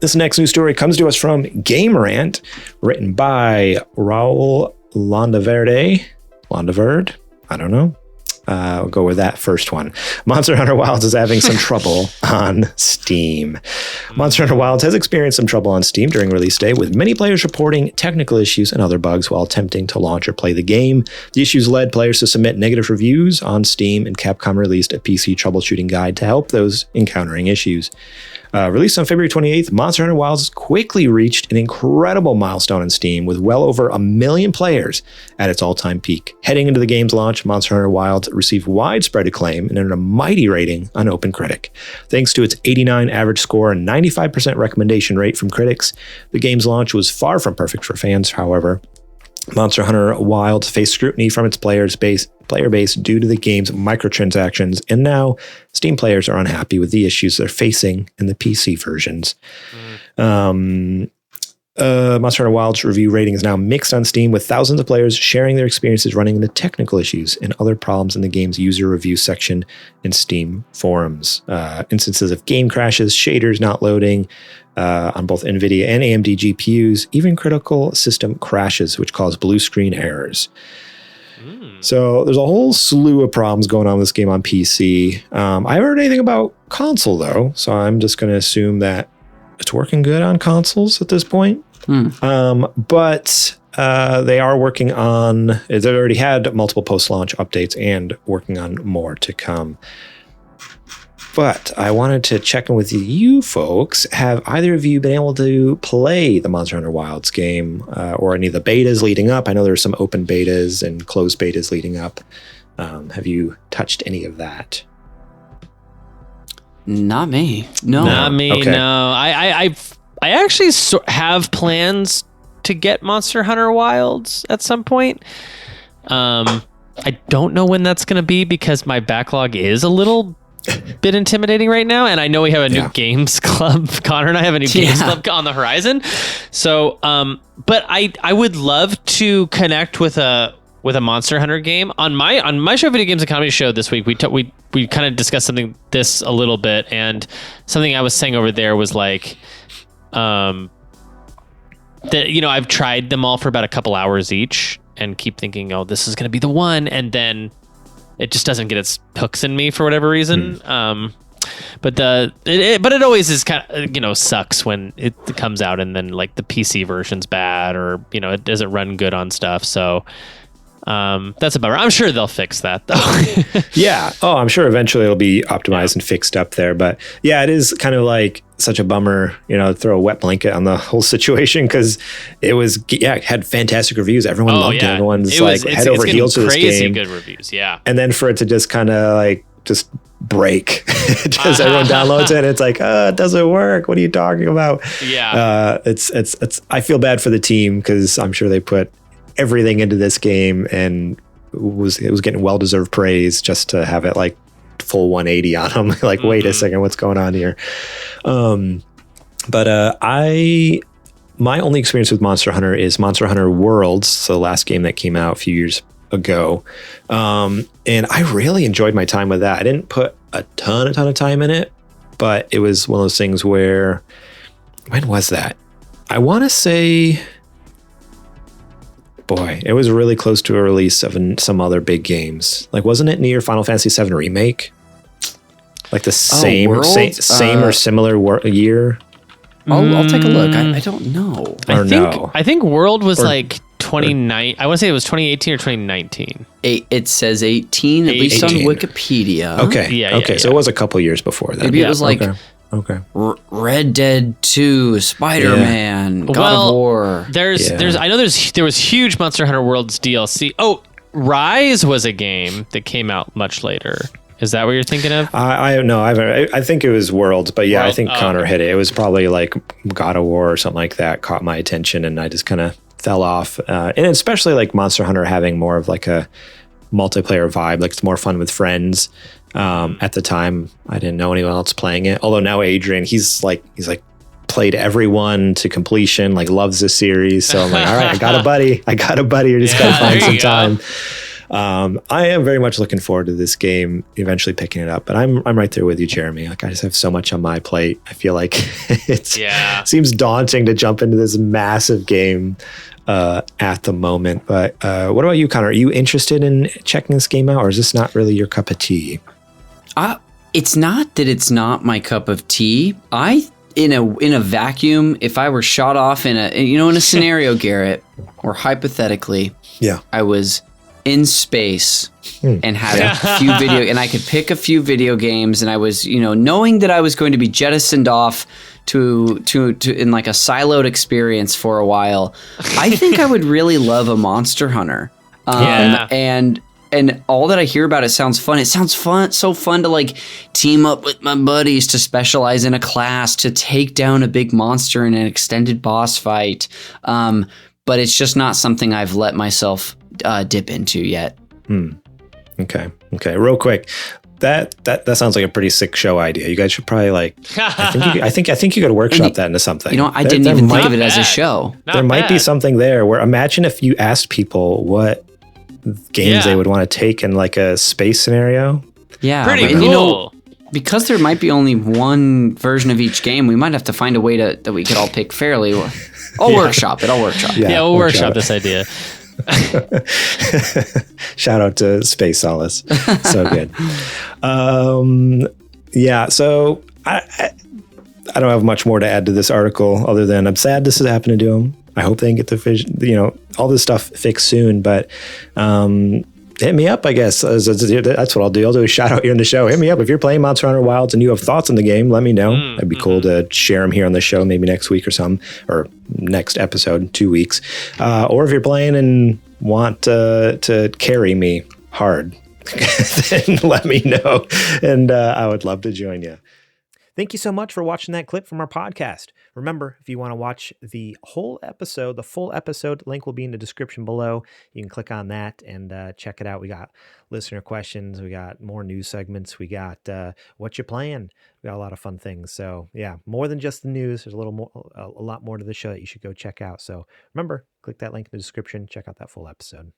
This next news story comes to us from Game Rant, written by Raul Landaverde. I don't know. I'll go with that first one. Monster Hunter Wilds is having some trouble on Steam. Monster Hunter Wilds has experienced some trouble on Steam during release day, with many players reporting technical issues and other bugs while attempting to launch or play the game. The issues led players to submit negative reviews on Steam, and Capcom released a PC troubleshooting guide to help those encountering issues. Released on February 28th, Monster Hunter Wilds quickly reached an incredible milestone on Steam with well over 1 million players at its all-time peak. Heading into the game's launch, Monster Hunter Wilds received widespread acclaim and earned a mighty rating on OpenCritic. Thanks to its 89 average score and 95% recommendation rate from critics, the game's launch was far from perfect for fans, however. Monster Hunter Wilds faced scrutiny from its player base due to the game's microtransactions, and now Steam players are unhappy with the issues they're facing in the PC versions. Monster Hunter Wilds review rating is now mixed on Steam, with thousands of players sharing their experiences running into technical issues and other problems in the game's user review section in Steam forums. Instances of game crashes, shaders not loading, on both NVIDIA and AMD GPUs, even critical system crashes, which cause blue screen errors. So there's a whole slew of problems going on with this game on PC. I haven't heard anything about console, though, so I'm just going to assume that it's working good on consoles at this point. But they are working on, they already had multiple post-launch updates and working on more to come. But I wanted to check in with you folks. Have either of you been able to play the Monster Hunter Wilds game or any of the betas leading up? I know there's some open betas and closed betas leading up. Have you touched any of that? Not me. No. Not me, Okay. no. I actually have plans to get Monster Hunter Wilds at some point. I don't know when that's going to be because my backlog is a little bit intimidating right now, and I know we have a new games club. Connor and I have a new games club on the horizon. So, but I would love to connect with a Monster Hunter game on my show, Video Games and Comedy show this week. We kind of discussed a little bit, and something I was saying over there was like, that I've tried them all for about a couple hours each, and keep thinking, oh, this is going to be the one, and then it just doesn't get its hooks in me for whatever reason. But it always is kind of, sucks when it comes out and then like the PC version's bad, or, it doesn't run good on stuff. So that's about right. I'm sure they'll fix that though. Yeah. Oh, I'm sure eventually it'll be optimized and fixed up there. But yeah, it is kind of like such a bummer, throw a wet blanket on the whole situation, because it was, had fantastic reviews. Everyone loved it. Everyone's head over heels to this game. Crazy good reviews. Yeah. And then for it to just kind of just break, just everyone downloads it and it's like, it doesn't work. What are you talking about? Yeah. It's I feel bad for the team, because I'm sure they put everything into this game, and it was getting well-deserved praise just to have it full 180 on them. Wait a second, what's going on here? But my only experience with Monster Hunter is Monster Hunter Worlds, so the last game that came out a few years ago. And I really enjoyed my time with that. I didn't put a ton of time in it, but it was one of those things where, when was that? I want to say, boy, it was really close to a release of some other big games. Wasn't it near Final Fantasy VII Remake? The same or similar year? I'll take a look. I don't know. I think World was 29. I want to say it was 2018 or 2019. It says 18, at least on Wikipedia. Okay. Yeah. So it was a couple years before that. Maybe it was Okay. Red Dead 2, Spider-Man, God of War. There was huge Monster Hunter Worlds DLC. Oh, Rise was a game that came out much later. Is that what you're thinking of? I think it was Worlds, but yeah, I think Connor hit it. It was probably God of War or something like that caught my attention, and I just kind of fell off. And especially Monster Hunter having more of a multiplayer vibe, it's more fun with friends. At the time, I didn't know anyone else playing it. Although now Adrian, he's played everyone to completion, loves this series. So I'm all right, I got a buddy. I just gotta find some time. I am very much looking forward to this game eventually picking it up, but I'm right there with you, Jeremy. Like, I just have so much on my plate. I feel like it seems daunting to jump into this massive game at the moment. But what about you, Connor? Are you interested in checking this game out, or is this not really your cup of tea? It's not that it's not my cup of tea. In a vacuum, if I were shot off in a scenario, Garrett, or hypothetically, I was in space and had a few and I could pick a few video games, and I was, knowing that I was going to be jettisoned off to in like a siloed experience for a while, I think I would really love a Monster Hunter. And all that I hear about it sounds fun. It sounds fun, so fun to like team up with my buddies to specialize in a class to take down a big monster in an extended boss fight. But it's just not something I've let myself dip into yet. Okay. Real quick. That sounds like a pretty sick show idea. You guys should probably like. I think you could workshop that into something. I didn't even think of it as a show. There might be something there where imagine if you asked people what games they would want to take in like a space scenario. Yeah, pretty and cool. Because there might be only one version of each game, we might have to find a way that we could all pick fairly. I'll workshop it. Yeah, we'll workshop this idea. Shout out to Space Solace. So good. So I don't have much more to add to this article other than I'm sad this is happening to him. I hope they can get the all this stuff fixed soon, but hit me up, I guess. That's what I'll do. I'll do a shout out here in the show. Hit me up. If you're playing Monster Hunter Wilds and you have thoughts on the game, let me know. It'd be cool to share them here on the show, maybe next week or something, or next episode, 2 weeks. Or if you're playing and want to carry me hard, then let me know. And I would love to join you. Thank you so much for watching that clip from our podcast. Remember, if you want to watch the full episode, link will be in the description below. You can click on that and check it out. We got listener questions. We got more news segments. We got what you playing. We got a lot of fun things. So yeah, more than just the news. There's a lot more to the show that you should go check out. So remember, click that link in the description. Check out that full episode.